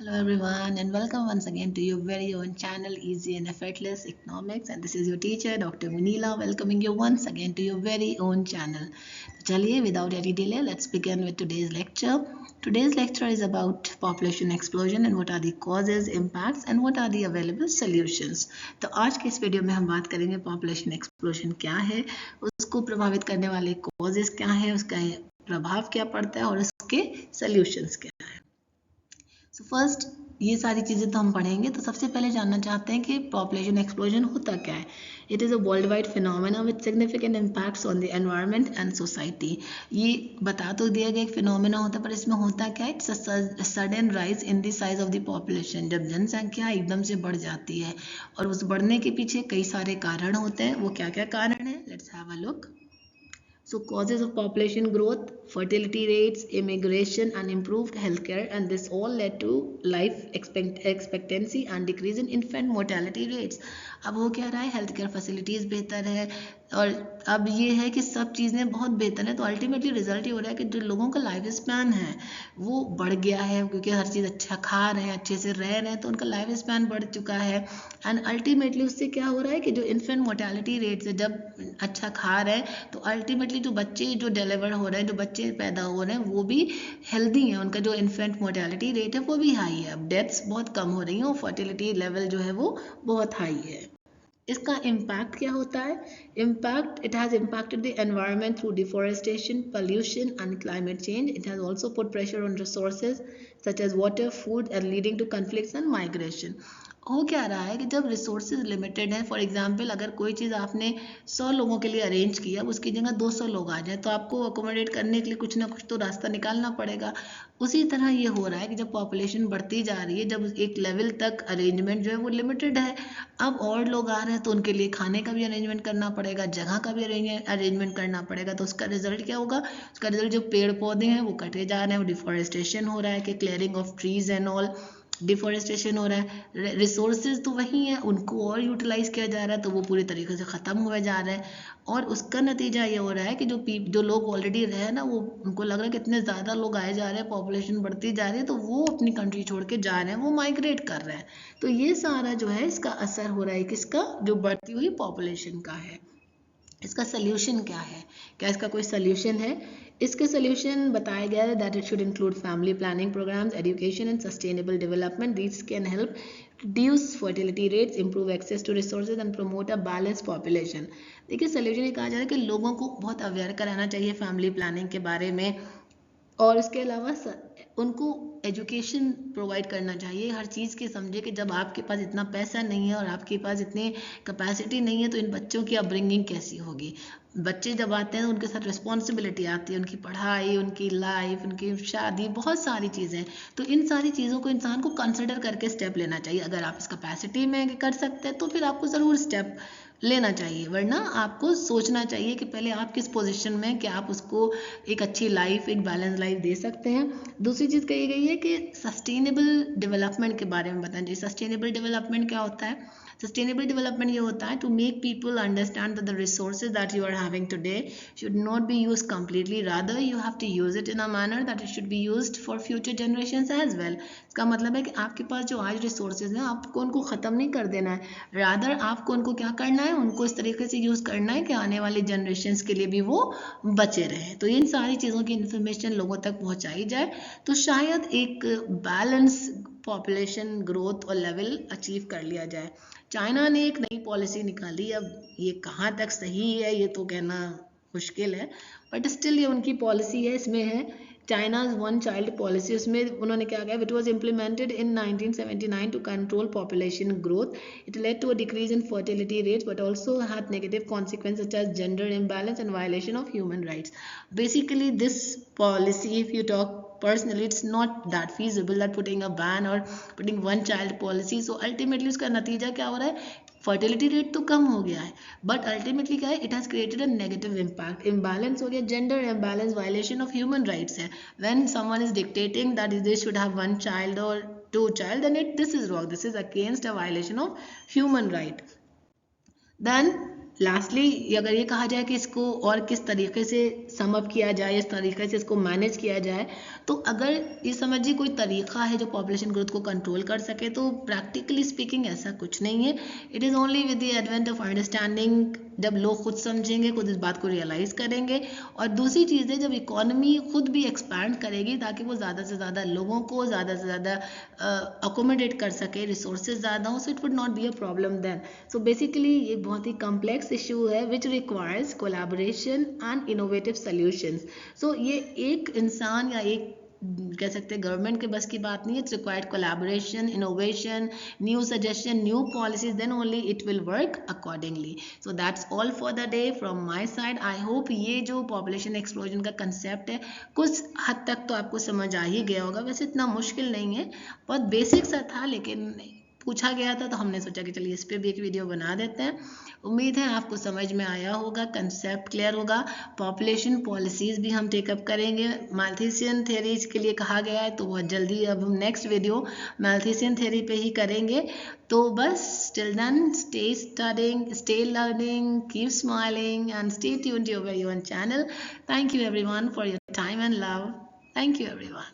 Hello everyone and welcome once again to your very own channel Easy and Effortless Economics, and this is your teacher Dr. Munila welcoming you once again to your very own channel. तो चलिए without any delay let's begin with today's lecture. Today's lecture is about population explosion and what are the causes, impacts and what are the available solutions. तो आज के इस video में हम बात करेंगे population explosion क्या है, उसको प्रभावित करने वाले causes क्या है, उसका प्रभाव क्या पड़ता है और उसके solutions क्या है. सो फर्स्ट ये सारी चीज़ें तो हम पढ़ेंगे. तो सबसे पहले जानना चाहते हैं कि पॉपुलेशन एक्सप्लोजन होता क्या है. It is a world wide phenomena with significant impacts on the environment and society. ये बता तो दिया गया एक फिनोमेना होता है, पर इसमें होता क्या है. It's a sudden rise in the size of the population. जब जनसंख्या एकदम से बढ़ जाती है और उस बढ़ने के पीछे कई सारे कारण होते हैं. वो क्या क्या कारण है, let's have a look. So causes of population growth, fertility rates, immigration and improved healthcare, and this all led to life expectancy and decrease in infant mortality rates. अब हो क्या रहा है, हेल्थ केयर फैसिलिटीज़ बेहतर है और अब ये है कि सब चीज़ें बहुत बेहतर है. तो अल्टीमेटली रिजल्ट ये हो रहा है कि जो लोगों का लाइफ स्पैन है वो बढ़ गया है, क्योंकि हर चीज़ अच्छा खा रहे हैं, अच्छे से रह रहे हैं, तो उनका लाइफ स्पैन बढ़ चुका है. एंड अल्टीमेटली उससे क्या हो रहा है कि जो इन्फेंट मोर्टेलिटी रेट्स है, जब अच्छा खा रहे हैं तो अल्टीमेटली जो बच्चे जो डिलीवर हो रहे हैं, जो बच्चे पैदा हो रहे हैं वो भी हेल्दी हैं, उनका जो इन्फेंट मोर्टेलिटी रेट है वो भी हाई है. अब डेथ्स बहुत कम हो रही हैं और फर्टिलिटी लेवल जो है वो बहुत हाई है. इसका इम्पैक्ट क्या होता है. Impact, it has impacted the environment through deforestation, pollution and climate change. It has also put pressure on resources such as water, food and leading to conflicts and migration. हो क्या रहा है कि जब रिसोर्सेज लिमिटेड हैं, for example अगर कोई चीज़ आपने 100 लोगों के लिए अरेंज किया, उसकी जगह 200 लोग आ जाए, तो आपको अकोमोडेट करने के लिए कुछ ना कुछ तो रास्ता निकालना पड़ेगा. उसी तरह ये हो रहा है कि जब पॉपुलेशन बढ़ती जा रही है, जब एक लेवल तक अरेंजमेंट जो है वो लिमिटेड है, अब और लोग आ रहे हैं तो उनके लिए खाने का भी अरेंजमेंट करना पड़ेगा, जगह का भी अरेंजमेंट करना पड़ेगा. तो उसका रिजल्ट क्या होगा, उसका रिजल्ट जो पेड़ पौधे हैं वो कटे जा रहे हैं, वो डिफॉरेस्टेशन हो रहा है कि clearing of trees and all, deforestation हो रहा है. रिसोर्सेज तो वही हैं, उनको और यूटिलाइज किया जा रहा है, तो वो पूरी तरीके से ख़त्म हुए जा रहे हैं. और उसका नतीजा ये हो रहा है कि जो लोग ऑलरेडी रहे ना, वो उनको लग रहा है कि इतने ज़्यादा लोग आए जा रहे हैं, पॉपुलेशन बढ़ती जा रही है, तो वो अपनी कंट्री छोड़ के जा रहे हैं, वो माइग्रेट कर रहे हैं. तो ये सारा जो है इसका असर हो रहा है किसका, जो बढ़ती हुई पॉपुलेशन का है. इसका सल्यूशन क्या है, क्या इसका कोई सल्यूशन है. इसके सल्यूशन बताया गया है that it should include family planning programmes, education and sustainable development. This can help reduce fertility rates, improve access to resources and promote a balanced population. देखिए सल्यूशन ये कहा जा रहा है कि लोगों को बहुत अवेयर कराना चाहिए फैमिली प्लानिंग के बारे में, और इसके अलावा उनको एजुकेशन प्रोवाइड करना चाहिए. हर चीज़ के समझे कि जब आपके पास इतना पैसा नहीं है और आपके पास इतनी कैपेसिटी नहीं है, तो इन बच्चों की अपब्रिंगिंग कैसी होगी. बच्चे जब आते हैं तो उनके साथ रिस्पॉन्सिबिलिटी आती है, उनकी पढ़ाई, उनकी लाइफ, उनकी शादी, बहुत सारी चीज़ें. तो इन सारी चीज़ों को इंसान को कंसिडर करके स्टेप लेना चाहिए. अगर आप इस कैपेसिटी में कर सकते हैं तो फिर आपको ज़रूर स्टेप लेना चाहिए, वरना आपको सोचना चाहिए कि पहले आप किस पोजीशन में कि आप उसको एक अच्छी लाइफ, एक बैलेंस लाइफ दे सकते हैं. दूसरी चीज़ कही गई है कि सस्टेनेबल डेवलपमेंट के बारे में बताएं. जी, सस्टेनेबल डेवलपमेंट क्या होता है. सस्टेनेबल डेवलपमेंट ये होता है to make people understand that the resources that you are having today should not be use completely, rather you have to use it in a manner that it should be used for future generations as well. इसका मतलब है कि आपके पास जो आज resources हैं आपको उनको ख़त्म नहीं कर देना है, रादर आपको उनको क्या करना है, उनको इस तरीके से यूज़ करना है कि आने वाली जनरेशन्स के लिए भी वो बचे रहें. तो इन सारी चीज़ों की इन्फॉर्मेशन लोगों तक पहुंचाई जाए तो शायद एक बैलेंस पॉपुलेशन ग्रोथ और लेवल अचीव कर लिया जाए. चाइना ने एक नई पॉलिसी निकाली, अब ये कहाँ तक सही है ये तो कहना मुश्किल है, बट स्टिल ये उनकी पॉलिसी है. इसमें है चाइनाज वन चाइल्ड पॉलिसी. उसमें उन्होंने क्या कहा, it was implemented in 1979 to control population growth. It led to a decrease in fertility rates but also had negative consequences such as gender imbalance and violation of human rights. Basically this policy, if you talk personally, it's not that feasible that putting a ban or putting one child policy. So ultimately उसका नतीजा क्या हो रहा है, fertility rate तो कम हो गया है, बट अल्टीमेटली क्या है, it has created a negative impact. Imbalance हो गया, gender imbalance, violation of human rights है. When someone is dictating that they should have one child और two child, then this is wrong, this is against a violation of human right. Then lastly अगर ये कहा जाए कि इसको और किस तरीके से सम अप किया जाए, इस तरीके से इसको मैनेज किया जाए, तो अगर ये समझिए कोई तरीका है जो पॉपुलेशन ग्रोथ को कंट्रोल कर सके, तो प्रैक्टिकली स्पीकिंग ऐसा कुछ नहीं है। It is only with the advent of understanding, जब लोग खुद समझेंगे, खुद इस बात को रियलाइज़ करेंगे, और दूसरी चीज़ है जब इकोनॉमी खुद भी एक्सपैंड करेगी ताकि वो ज़्यादा से ज़्यादा लोगों को ज़्यादा से ज़्यादा अकोमोडेट कर सके, रिसोर्सेज ज़्यादा हो, so it would not be a problem then. So basically ये बहुत ही कम्प्लेक्स इशू है which requires collaboration and innovative solutions. So ये एक इंसान या एक कह सकते हैं गवर्नमेंट के बस की बात नहीं है। It's required collaboration, innovation, new suggestion, new policies, then only it will work accordingly. So that's all for the day from my side. I hope ये जो पॉपुलेशन एक्सप्लोजन का कंसेप्ट है कुछ हद तक तो आपको समझ आ ही गया होगा। वैसे इतना मुश्किल नहीं है, बहुत बेसिक सा था, लेकिन पूछा गया था तो हमने सोचा कि चलिए इस पर भी एक वीडियो बना देते हैं। उम्मीद है आपको समझ में आया होगा, कंसेप्ट क्लियर होगा। पॉपुलेशन पॉलिसीज़ भी हम टेकअप करेंगे। मैल्थेसियन थ्योरीज के लिए कहा गया है तो बहुत जल्दी अब हम नेक्स्ट वीडियो मैल्थेसियन थ्योरी पे ही करेंगे। तो बस till then stay studying, stay learning, keep smiling and stay tuned to your very own channel. Thank you everyone for your time and love. Thank you everyone.